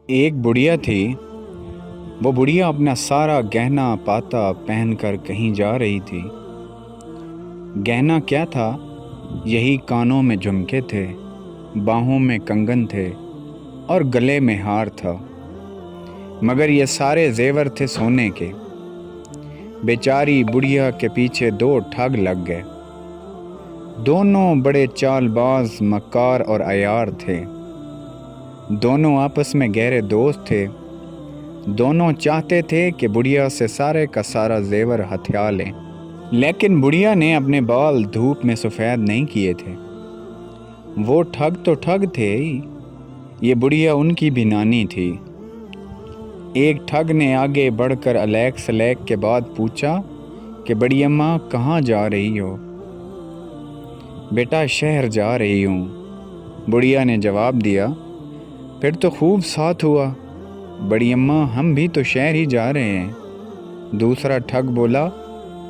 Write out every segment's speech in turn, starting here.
एक बुढ़िया थी। वो बुढ़िया अपना सारा गहना पाता पहनकर कहीं जा रही थी। गहना क्या था? यही कानों में झुमके थे, बाहों में कंगन थे और गले में हार था। मगर ये सारे जेवर थे सोने के। बेचारी बुढ़िया के पीछे दो ठग लग गए। दोनों बड़े चालबाज, मक्कार और अयार थे। दोनों आपस में गहरे दोस्त थे। दोनों चाहते थे कि बुढ़िया से सारे का सारा जेवर हथिया लें। लेकिन बुढ़िया ने अपने बाल धूप में सफ़ेद नहीं किए थे। वो ठग तो ठग थे ही, ये बुढ़िया उनकी भी नानी थी। एक ठग ने आगे बढ़कर अलैक सलैक के बाद पूछा कि बड़ी अम्मा कहाँ जा रही हो? बेटा शहर जा रही हूँ, बुढ़िया ने जवाब दिया। फिर तो खूब साथ हुआ, बड़ी अम्मा हम भी तो शहर ही जा रहे हैं। दूसरा ठग बोला,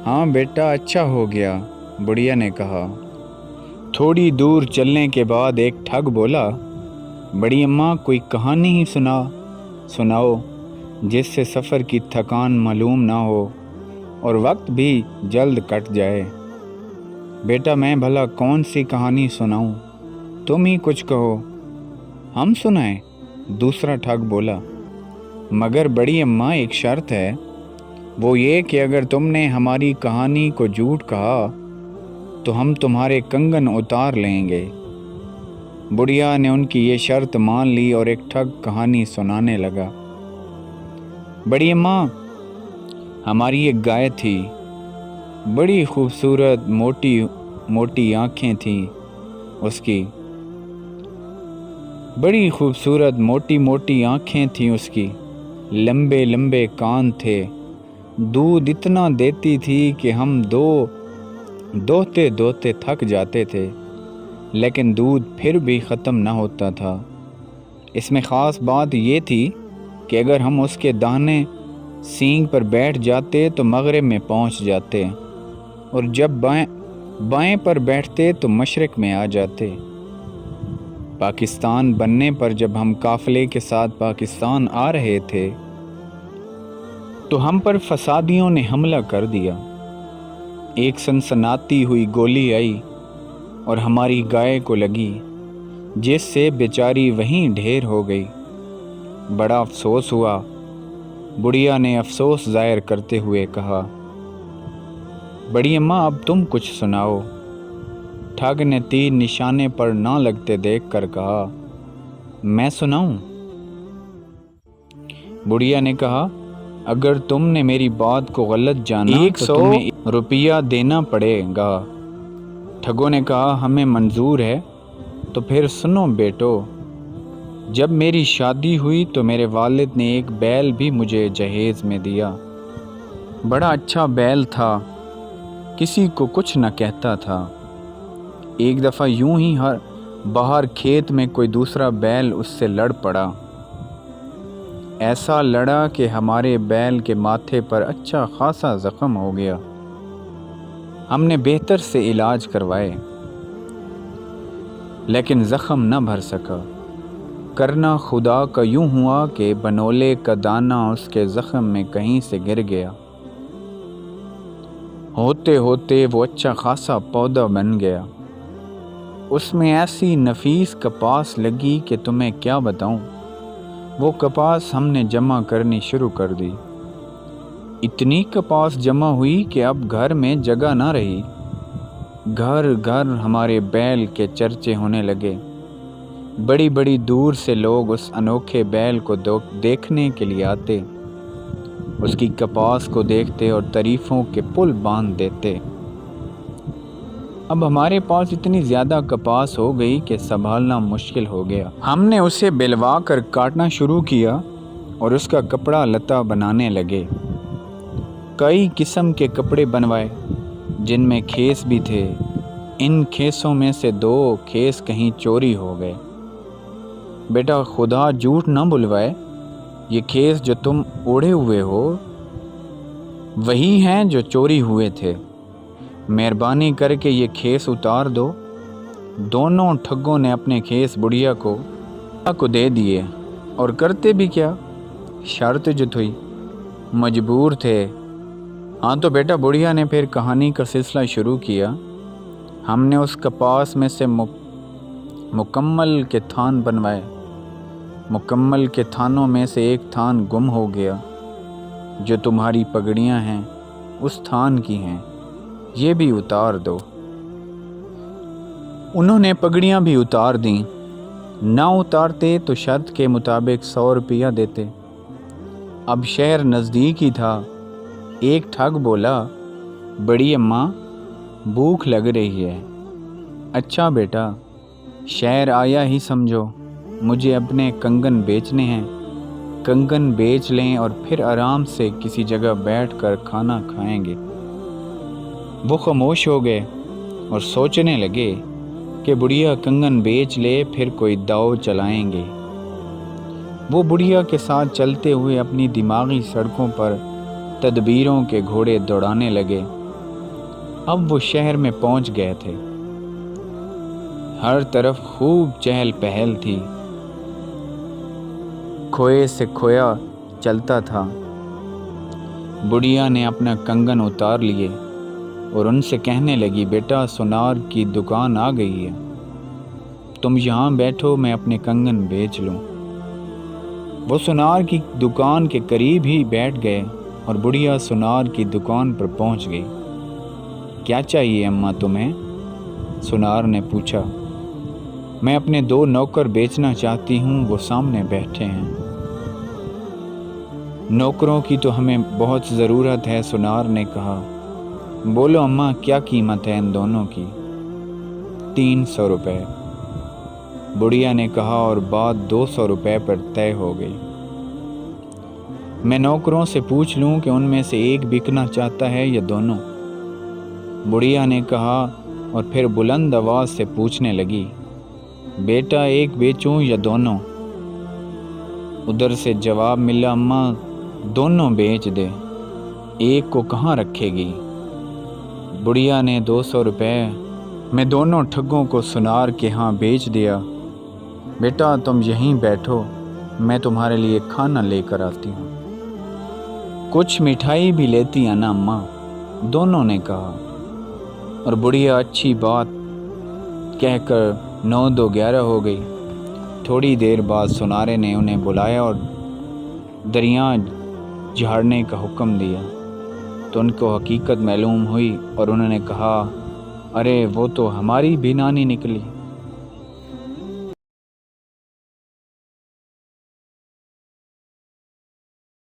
हाँ बेटा अच्छा हो गया, बुढ़िया ने कहा। थोड़ी दूर चलने के बाद एक ठग बोला, बड़ी अम्मा कोई कहानी ही सुनाओ जिससे सफ़र की थकान मालूम ना हो और वक्त भी जल्द कट जाए। बेटा मैं भला कौन सी कहानी सुनाऊं, तुम ही कुछ कहो। हम सुनाएं? दूसरा ठग बोला। मगर बड़ी अम्मा एक शर्त है, वो ये कि अगर तुमने हमारी कहानी को झूठ कहा तो हम तुम्हारे कंगन उतार लेंगे। बुढ़िया ने उनकी ये शर्त मान ली और एक ठग कहानी सुनाने लगा। बड़ी अम्मा हमारी एक गाय थी, बड़ी खूबसूरत मोटी मोटी आँखें थीं उसकी। बड़ी खूबसूरत मोटी मोटी आँखें थीं उसकी, लंबे लंबे कान थे। दूध इतना देती थी कि हम दोहते दोहते थक जाते थे, लेकिन दूध फिर भी ख़त्म न होता था। इसमें ख़ास बात ये थी कि अगर हम उसके दाहिने सींग पर बैठ जाते तो मगरिब में पहुंच जाते और जब बाएं पर बैठते तो मशरिक़ में आ जाते। पाकिस्तान बनने पर जब हम काफ़िले के साथ पाकिस्तान आ रहे थे तो हम पर फसादियों ने हमला कर दिया। एक सनसनाती हुई गोली आई और हमारी गाय को लगी, जिससे बेचारी वहीं ढेर हो गई। बड़ा अफसोस हुआ। बुढ़िया ने अफसोस जाहिर करते हुए कहा, बड़ी अम्मा अब तुम कुछ सुनाओ। ठग ने तीर निशाने पर ना लगते देखकर कहा, मैं सुनाऊं? बुढ़िया ने कहा, अगर तुमने मेरी बात को गलत जाना 100 तो तुम्हें रुपया देना पड़ेगा। ठगों ने कहा, हमें मंजूर है। तो फिर सुनो बेटो, जब मेरी शादी हुई तो मेरे वालिद ने एक बैल भी मुझे जहेज में दिया। बड़ा अच्छा बैल था, किसी को कुछ न कहता था। एक दफ़ा यूं ही बाहर खेत में कोई दूसरा बैल उससे लड़ पड़ा। ऐसा लड़ा कि हमारे बैल के माथे पर अच्छा खासा ज़ख्म हो गया। हमने बेहतर से इलाज करवाए, लेकिन ज़ख्म न भर सका। करना खुदा का यूं हुआ कि बनोले का दाना उसके ज़ख्म में कहीं से गिर गया। होते होते वो अच्छा खासा पौधा बन गया। उसमें ऐसी नफीस कपास लगी कि तुम्हें क्या बताऊं। वो कपास हमने जमा करनी शुरू कर दी। इतनी कपास जमा हुई कि अब घर में जगह ना रही। घर घर हमारे बैल के चर्चे होने लगे। बड़ी बड़ी दूर से लोग उस अनोखे बैल को देखने के लिए आते, उसकी कपास को देखते और तारीफ़ों के पुल बांध देते। अब हमारे पास इतनी ज़्यादा कपास हो गई कि संभालना मुश्किल हो गया। हमने उसे बिलवा कर काटना शुरू किया और उसका कपड़ा लता बनाने लगे। कई किस्म के कपड़े बनवाए, जिनमें खेस भी थे। इन खेसों में से 2 खेस कहीं चोरी हो गए। बेटा खुदा झूठ न बुलवाए, ये खेस जो तुम ओढ़े हुए हो वही हैं जो चोरी हुए थे। मेहरबानी करके ये खेस उतार दो। दोनों ठगों ने अपने खेस बुढ़िया को दे दिए। और करते भी क्या, शर्त जो थी, मजबूर थे। हाँ तो बेटा, बुढ़िया ने फिर कहानी का सिलसिला शुरू किया। हमने उस कपास में से मुकम्मल के थान बनवाए। मुकम्मल के थानों में से एक थान गुम हो गया। जो तुम्हारी पगड़ियाँ हैं उस थान की हैं, ये भी उतार दो। उन्होंने पगड़ियाँ भी उतार दीं। ना उतारते तो शर्त के मुताबिक 100 रुपया देते। अब शहर नज़दीक ही था। एक ठग बोला, बड़ी अम्मा भूख लग रही है। अच्छा बेटा, शहर आया ही समझो, मुझे अपने कंगन बेचने हैं। कंगन बेच लें और फिर आराम से किसी जगह बैठकर खाना खाएंगे। वो खामोश हो गए और सोचने लगे कि बुढ़िया कंगन बेच ले, फिर कोई दाव चलाएंगे। वो बुढ़िया के साथ चलते हुए अपनी दिमागी सड़कों पर तदबीरों के घोड़े दौड़ाने लगे। अब वो शहर में पहुंच गए थे। हर तरफ खूब चहल पहल थी। खोए से खोया चलता था। बुढ़िया ने अपना कंगन उतार लिए और उनसे कहने लगी, बेटा सुनार की दुकान आ गई है, तुम यहाँ बैठो, मैं अपने कंगन बेच लूँ। वो सुनार की दुकान के करीब ही बैठ गए और बुढ़िया सुनार की दुकान पर पहुँच गई। क्या चाहिए अम्मा तुम्हें? सुनार ने पूछा। मैं अपने 2 नौकर बेचना चाहती हूँ, वो सामने बैठे हैं। नौकरों की तो हमें बहुत ज़रूरत है, सुनार ने कहा। बोलो अम्मा, क्या कीमत है इन दोनों की? 300 रुपये, बुढ़िया ने कहा, और बात 200 रुपये पर तय हो गई। मैं नौकरों से पूछ लूँ कि उनमें से एक बिकना चाहता है या दोनों? बुढ़िया ने कहा और फिर बुलंद आवाज़ से पूछने लगी, बेटा एक बेचूं या दोनों? उधर से जवाब मिला, अम्मा दोनों बेच दे, एक को कहाँ रखेगी? बुढ़िया ने 200 रुपये में दोनों ठगों को सुनार के यहाँ बेच दिया। बेटा तुम यहीं बैठो, मैं तुम्हारे लिए खाना लेकर आती हूँ। कुछ मिठाई भी लेती है ना अम्मा? दोनों ने कहा। और बुढ़िया अच्छी बात कहकर 9 2 11 हो गई। थोड़ी देर बाद सुनारे ने उन्हें बुलाया और दरिया झाड़ने का हुक्म दिया तो उनको हकीकत मालूम हुई और उन्होंने कहा, अरे वो तो हमारी भी नानी निकली।